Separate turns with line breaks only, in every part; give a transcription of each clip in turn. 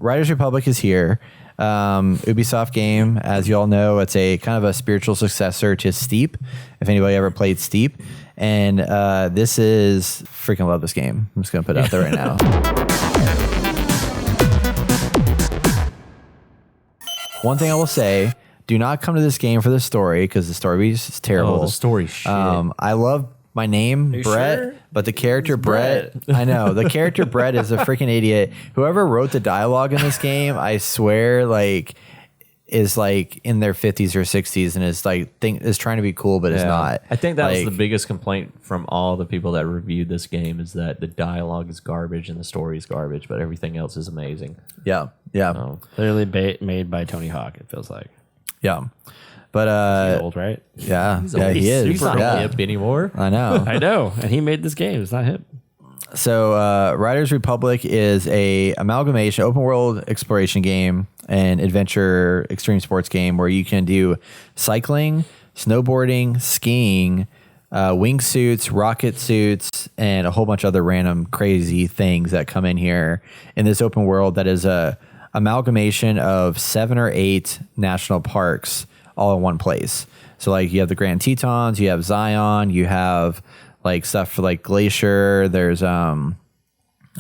Riders Republic is here. Ubisoft game, as you all know, it's a kind of a spiritual successor to Steep, if anybody ever played Steep. And this is freaking love this game. I'm just going to put it out there right now. One thing I will say, do not come to this game for the story, because the story is terrible.
Oh, the story shit.
I love my name, Brett, sure? But the character Brett, I know, the character Brett is a freaking idiot. Whoever wrote the dialogue in this game, I swear, like, is like in their 50s or 60s and is like is trying to be cool, but is not.
I think that was the biggest complaint from all the people that reviewed this game, is that the dialogue is garbage and the story is garbage, but everything else is amazing.
Yeah.
Clearly made by Tony Hawk, it feels like.
Yeah. But
he's old, right?
Yeah, he is.
He's not hip anymore.
I know.
I know. And he made this game. It's not hip.
So Riders Republic is a amalgamation, open world exploration game and adventure extreme sports game where you can do cycling, snowboarding, skiing, wingsuits, rocket suits, and a whole bunch of other random crazy things that come in here in this open world that is a amalgamation of 7 or 8 national parks all in one place. So like you have the Grand Tetons, you have Zion, you have like stuff for like Glacier. There's I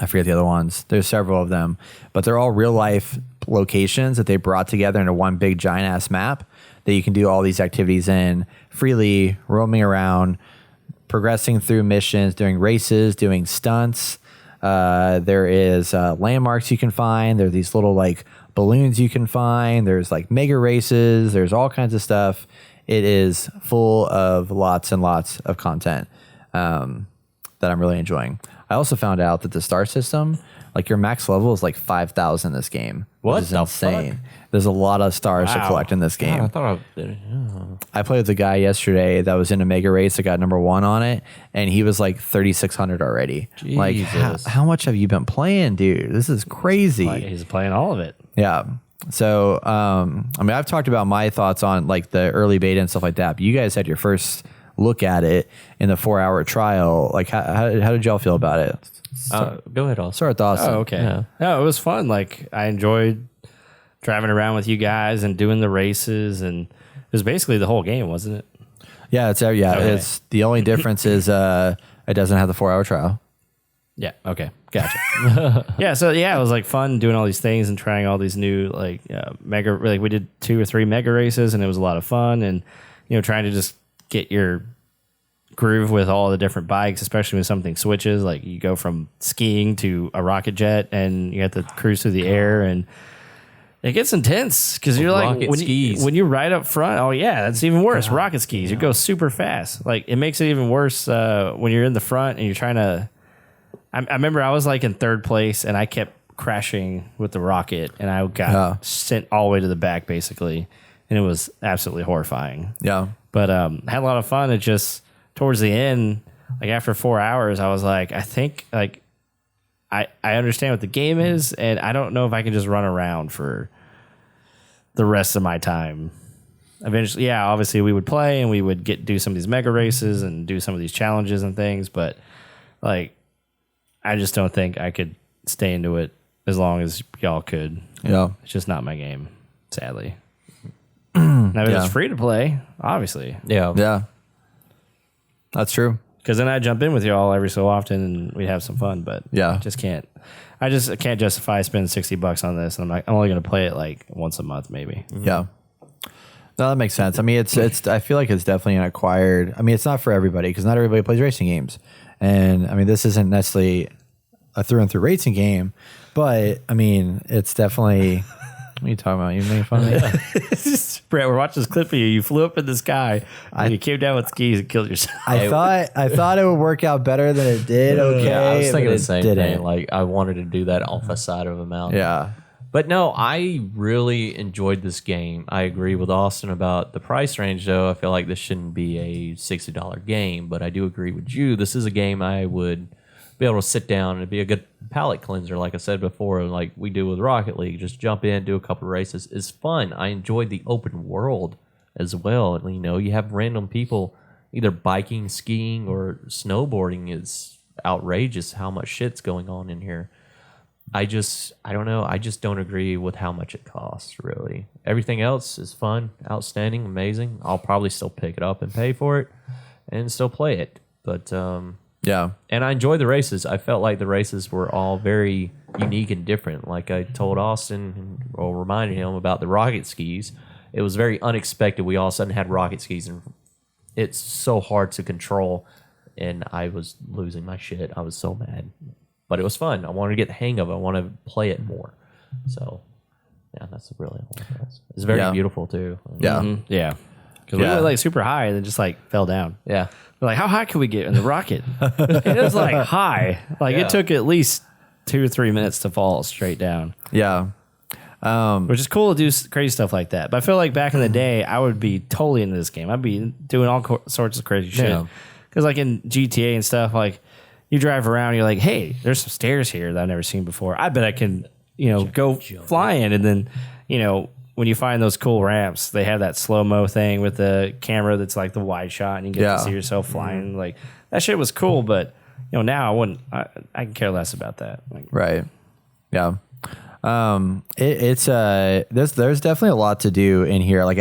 forget the other ones. There's several of them, but they're all real life locations that they brought together into one big giant ass map that you can do all these activities in freely, roaming around, progressing through missions, doing races, doing stunts. There is landmarks you can find. There are these little like balloons you can find. There's like mega races. There's all kinds of stuff. It is full of lots and lots of content that I'm really enjoying. I also found out that the star system, like your max level is like 5,000 in this game.
What?
Which is insane. Fuck? There's a lot of stars to collect in this game.
I thought
I played with a guy yesterday that was in a mega race that got number 1 on it, and he was like 3,600 already. Jesus. Like, how much have you been playing, dude? This is crazy.
He's playing all of it.
Yeah. So, I mean, I've talked about my thoughts on like the early beta and stuff like that, but you guys had your first look at it in the 4-hour trial. Like, how did y'all feel about it?
Go ahead, Austin.
Start with Austin.
Oh, okay.
Yeah.
No, it was fun. Like, I enjoyed driving around with you guys and doing the races, and it was basically the whole game, wasn't it?
Yeah, it's the only difference is it doesn't have the 4-hour trial.
Yeah. Okay. Gotcha. It was like fun doing all these things and trying all these new like mega. Like we did 2 or 3 mega races, and it was a lot of fun. And trying to just get your groove with all the different bikes, especially when something switches. Like you go from skiing to a rocket jet, and you have to cruise through the air, and it gets intense because you're like when you ride up front. Oh yeah, that's even worse. Rocket skis, you go super fast. Like it makes it even worse when you're in the front and you're trying to. I remember I was like in 3rd place and I kept crashing with the rocket, and I got sent all the way to the back basically, and it was absolutely horrifying.
Yeah,
but I had a lot of fun. It just towards the end, like after 4 hours, I was like, I think like I understand what the game is, and I don't know if I can just run around for the rest of my time. Eventually, yeah, obviously we would play and we would do some of these mega races and do some of these challenges and things, but like I just don't think I could stay into it as long as y'all could.
Yeah.
It's just not my game, sadly. Now, if it's free to play, obviously.
Yeah. That's true.
Because then I jump in with y'all every so often and we have some fun, but
yeah,
I just can't justify spending $60 on this. And I'm only going to play it like once a month, maybe.
Yeah. No, that makes sense. I mean, it's. I feel like it's definitely an acquired. I mean, it's not for everybody because not everybody plays racing games, and I mean, this isn't necessarily a through and through racing game, but I mean, it's definitely. What are you talking about? You making fun of me?
Brett, we're watching this clip of you. You flew up in the sky and you came down with skis and killed yourself.
I thought it would work out better than it did. Okay,
yeah, I was thinking the same
thing.
Like I wanted to do that off the side of a mountain.
Yeah.
But no, I really enjoyed this game. I agree with Austin about the price range, though. I feel like this shouldn't be a $60 game, but I do agree with you. This is a game I would be able to sit down and be a good palate cleanser, like I said before, like we do with Rocket League. Just jump in, do a couple of races. It's fun. I enjoyed the open world as well. You know, you have random people either biking, skiing, or snowboarding. Is outrageous how much shit's going on in here. I don't know. I just don't agree with how much it costs, really. Everything else is fun, outstanding, amazing. I'll probably still pick it up and pay for it and still play it. But,
Yeah.
and I enjoy the races. I felt like the races were all very unique and different. Like I told Austin, or reminded him about the rocket skis. It was very unexpected. We all of a sudden had rocket skis, and it's so hard to control. And I was losing my shit. I was so mad. But it was fun. I wanted to get the hang of it. I want to play it more. So, yeah, that's really all it was. It's very beautiful, too.
Yeah.
Yeah. Because we went like super high and then just like fell down.
Yeah.
We're like, how high could we get in the rocket? It was like high. Like it took at least 2 or 3 minutes to fall straight down.
Yeah.
Which is cool to do crazy stuff like that. But I feel like back in the day, I would be totally into this game. I'd be doing all sorts of crazy shit. Because like in GTA and stuff, like you drive around, you're like, hey, there's some stairs here that I've never seen before. I bet I can, go flying. And then, when you find those cool ramps, they have that slow-mo thing with the camera that's like the wide shot, and you get to see yourself flying. Like that shit was cool, but now I can care less about that. Like,
right. Yeah. It's there's definitely a lot to do in here. Like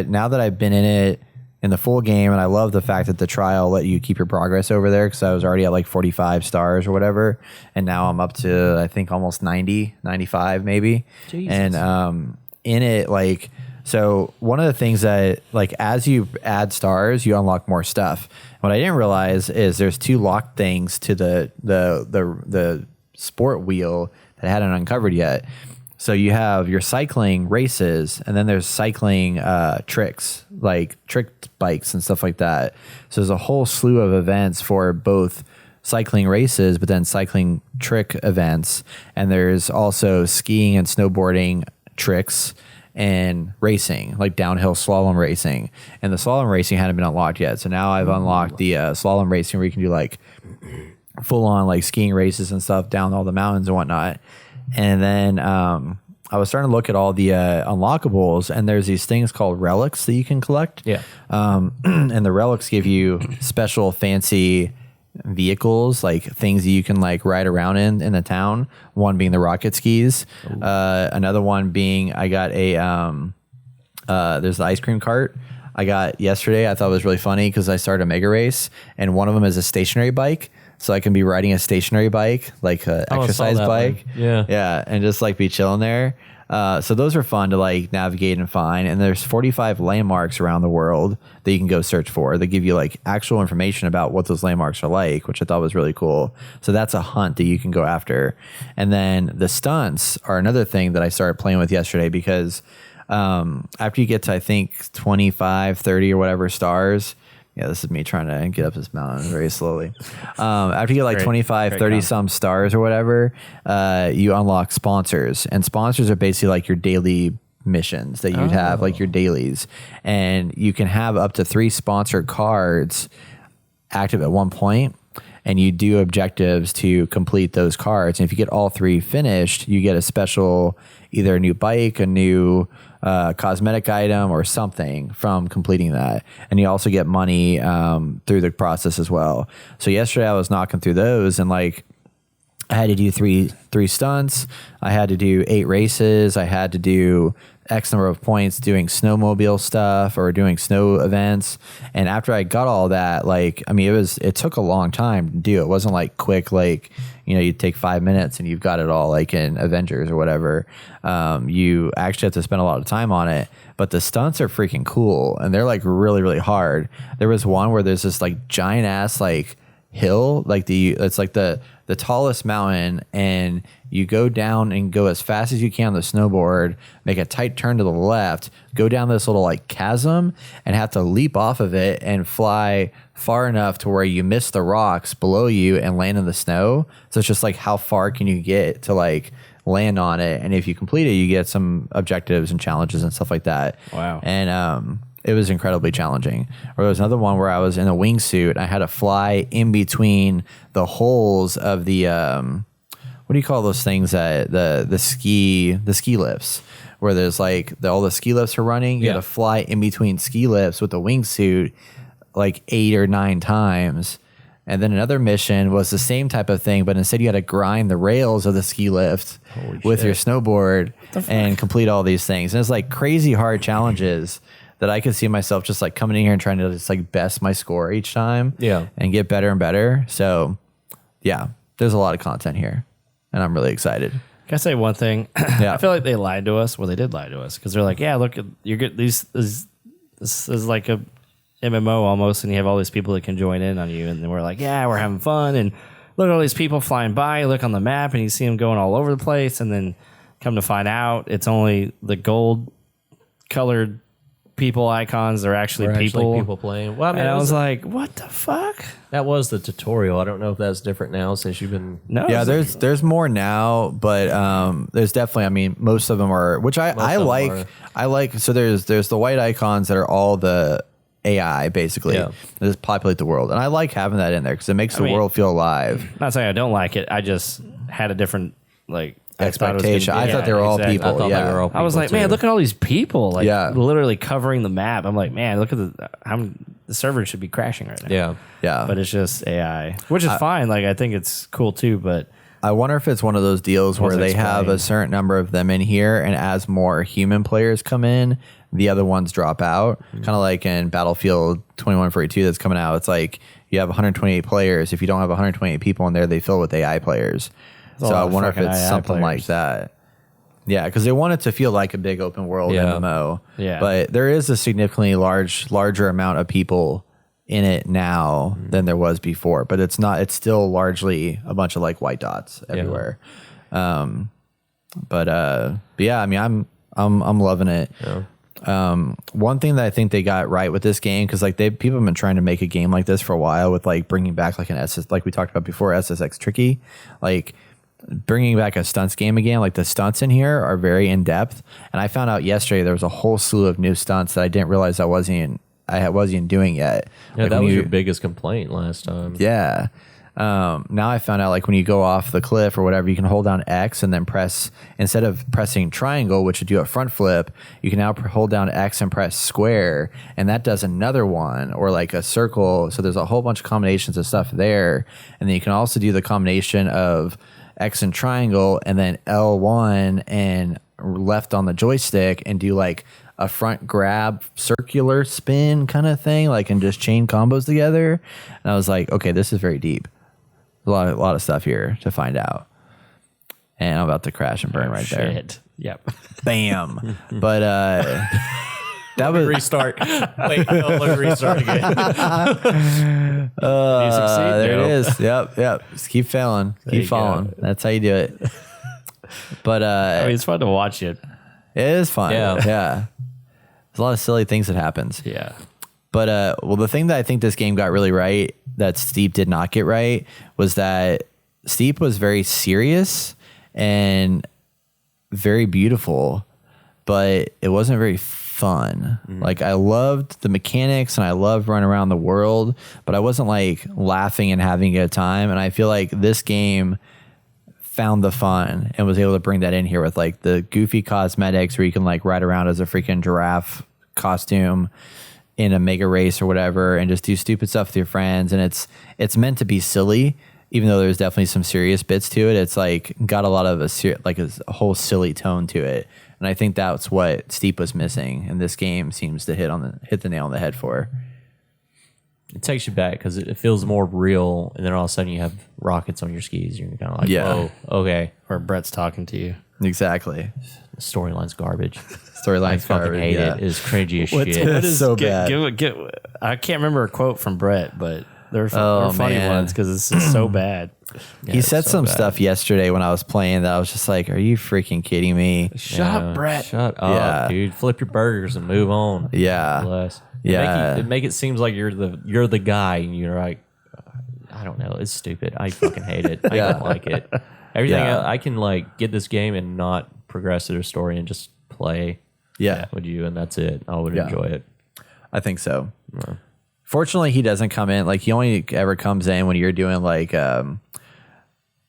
now that I've been in it in the full game, and I love the fact that the trial let you keep your progress over there, because I was already at like 45 stars or whatever, and now I'm up to I think almost 90, 95 maybe. Jesus. And in it, like, so one of the things that, like, as you add stars, you unlock more stuff. What I didn't realize is there's 2 locked things to the sport wheel that I hadn't uncovered yet. So you have your cycling races, and then there's cycling tricks, like trick bikes and stuff like that. So there's a whole slew of events for both cycling races, but then cycling trick events. And there's also skiing and snowboarding tricks and racing, like downhill slalom racing. And the slalom racing hadn't been unlocked yet. So now I've unlocked the slalom racing, where you can do like full on like skiing races and stuff down all the mountains and whatnot. And then I was starting to look at all the unlockables, and there's these things called relics that you can collect. Yeah. And the relics give you special fancy vehicles, like things that you can like ride around in the town. One being the rocket skis. Another one being I got a there's the ice cream cart I got yesterday. I thought it was really funny because I started a mega race, and one of them is a stationary bike. So I can be riding a stationary bike, like an exercise bike.
One.
Yeah. And just like be chilling there. So those are fun to like navigate and find. And there's 45 landmarks around the world that you can go search for. They give you like actual information about what those landmarks are like, which I thought was really cool. So that's a hunt that you can go after. And then the stunts are another thing that I started playing with yesterday, because after you get to, I think, 25, 30 or whatever stars. Yeah, this is me trying to get up this mountain very slowly. After you get like 25, 30 some stars or whatever, you unlock sponsors. And sponsors are basically like your daily missions that you'd have, like your dailies. And you can have up to 3 sponsored cards active at one point. And you do objectives to complete those cards. And if you get all 3 finished, you get a special, either a new bike, a new cosmetic item, or something from completing that. And you also get money through the process as well. So yesterday I was knocking through those, and like I had to do three stunts. I had to do 8 races. I had to do X number of points doing snowmobile stuff or doing snow events. And after I got all that, like, I mean, it took a long time to do. It wasn't like quick, like, you take 5 minutes and you've got it all, like in Avengers or whatever. You actually have to spend a lot of time on it, but the stunts are freaking cool, and they're like really, really hard. There was one where there's this like giant ass like hill, like it's like the tallest mountain, and you go down and go as fast as you can on the snowboard, make a tight turn to the left, go down this little like chasm, and have to leap off of it and fly far enough to where you miss the rocks below you and land in the snow. So it's just like, how far can you get to like land on it? And if you complete it, you get some objectives and challenges and stuff like that.
Wow.
And it was incredibly challenging. Or there was another one where I was in a wingsuit. I had to fly in between the holes of the what do you call those things that the ski lifts, where there's like all the ski lifts are running. You have to fly in between ski lifts with a wingsuit like 8 or 9 times. And then another mission was the same type of thing, but instead you had to grind the rails of the ski lift with your snowboard and complete all these things. And it's like crazy hard challenges that I could see myself just like coming in here and trying to just like best my score each time and get better and better. So yeah, there's a lot of content here and I'm really excited.
Can I say one thing?
Yeah.
I feel like they lied to us. Well, they did lie to us because they're like, yeah, look, you get this is like a MMO almost, and you have all these people that can join in on you, and then we're like, yeah, we're having fun, and look at all these people flying by. Look on the map, and you see them going all over the place, and then come to find out, it's only the gold colored people icons. They're actually
people playing. Well, I mean,
and I was like, what the fuck?
That was the tutorial. I don't know if that's different now since you've been.
No,
Yeah, there's more now, but there's definitely. I mean, most of them are, which I like. I like. So there's the white icons that are all the AI basically that just populate the world, and I like having that in there because it makes the world feel alive.
Not saying I don't like it. I just had a different like
expectation. I thought they were all people.
I thought they were all people.
I was like,
too.
man, look at all these people, like literally covering the map. I'm like, man, look at the server should be crashing right now.
Yeah.
But it's just AI, which is fine. Like, I think it's cool too. But
I wonder if it's one of those deals where they have a certain number of them in here, and as more human players come in, the other ones drop out. Kind of like in Battlefield 2142 that's coming out. It's like you have 128 players. If you don't have 128 people in there, they fill with AI players. So I wonder if it's something like that. Yeah, because they want it to feel like a big open world MMO.
Yeah.
But there is a significantly larger amount of people in it now than there was before. But it's not. It's still largely a bunch of like white dots everywhere. But yeah, I mean, I'm loving it. Yeah. One thing that I think they got right with this game, because like people have been trying to make a game like this for a while with like bringing back like like we talked about before, SSX Tricky, like bringing back a stunts game again. Like the stunts in here are very in depth, and I found out yesterday there was a whole slew of new stunts that I didn't realize I wasn't doing yet.
Yeah,
like
that was your biggest complaint last time.
Yeah. Now I found out like when you go off the cliff or whatever, you can hold down X and then press, instead of pressing triangle, which would do a front flip, you can now hold down X and press square, and that does another one, or like a circle. So there's a whole bunch of combinations of stuff there. And then you can also do the combination of X and triangle and then L1 and left on the joystick and do like a front grab circular spin kind of thing, like, and just chain combos together. And I was like, okay, this is very deep. A lot of stuff here to find out. And I'm about to crash and burn there.
Yep.
Bam. But that was
restart. Wait, no, let me restart again.
You succeed,
there
Joe.
it is. Yep. Just keep failing. Keep falling. That's how you do it. But
I mean, it's fun to watch it.
it is fun.
Yeah.
Yeah. There's a lot of silly things that happens.
Yeah.
But well, the thing that I think this game got really right that Steep did not get right was that Steep was very serious and very beautiful, but it wasn't very fun. Like, I loved the mechanics and I loved running around the world, but I wasn't like laughing and having a good time. And I feel like this game found the fun and was able to bring that in here with like the goofy cosmetics where you can like ride around as a freaking giraffe costume in a mega race or whatever and just do stupid stuff with your friends. And it's meant to be silly, even though there's definitely some serious bits to it. It's like got a lot of a whole silly tone to it. And I think that's what Steep was missing, and this game seems to hit the nail on the head for.
It takes you back because it feels more real, and then all of a sudden you have rockets on your skis. You're kind of like, oh, okay.
Or Brett's talking to you.
Exactly.
The storyline's garbage.
Storyline's
I fucking hate it. It's cringy as shit.
What is
so bad.
I can't remember a quote from Brett, but they're funny
man.
ones because it's just so bad.
Yeah,
He said
it's so
some
bad.
stuff yesterday when I was playing that I was just like, are you freaking kidding me?
Shut up, Brett.
Shut up,
Yeah.
dude. Flip your burgers and move on.
Yeah.
Less.
Yeah.
Make it seems like you're the guy, and you're like, I don't know. It's stupid. I fucking hate it. I don't like it. Everything else, I can like get this game and not progress through the story and just play.
Yeah.
With you, and that's it. I would
Yeah.
enjoy it.
I think so. Fortunately, he doesn't come in. Like, he only ever comes in when you're doing like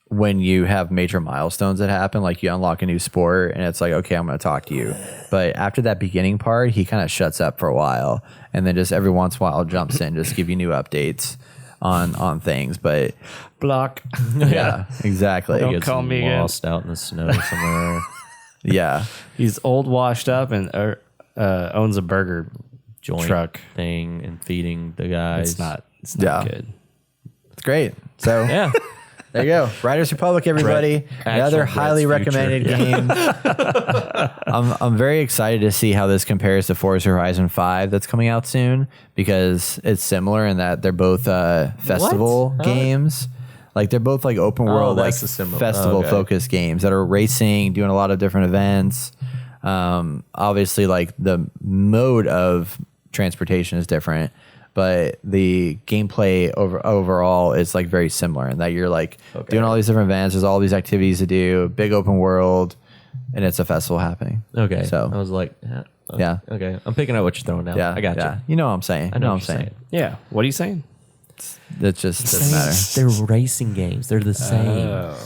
when you have major milestones that happen, like you unlock a new sport and it's like, okay, I'm going to talk to you. But after that beginning part, he kind of shuts up for a while and then just every once in a while jumps in, just give you new updates. on things, but
Block.
yeah, exactly.
Don't
Gets
call me again.
lost out in the snow somewhere.
Yeah,
He's old, washed up, and owns a burger
Joint
truck.
thing and feeding the guys.
It's not
Yeah.
good.
it's great. So
Yeah.
there you go. Riders Republic, everybody. Another
Actual
highly
Brett's
recommended
future.
game. I'm very excited to see how this compares to Forza Horizon 5 that's coming out soon, because it's similar in that they're both festival games. Like they're both like open world, like
that's a similar-
festival
okay.
focused games that are racing, doing a lot of different events. Obviously, like the mode of transportation is different, but the gameplay overall is like very similar in that you're like doing all these different events. There's all these activities to do, big open world, and it's a festival happening.
Okay.
So
I was like,
yeah.
Okay. I'm picking up what you're throwing down.
Yeah,
I got
yeah.
you.
You know what I'm saying.
I know
what I'm
what you're
saying.
Yeah. What are you saying?
It just doesn't matter.
They're racing games. They're the same.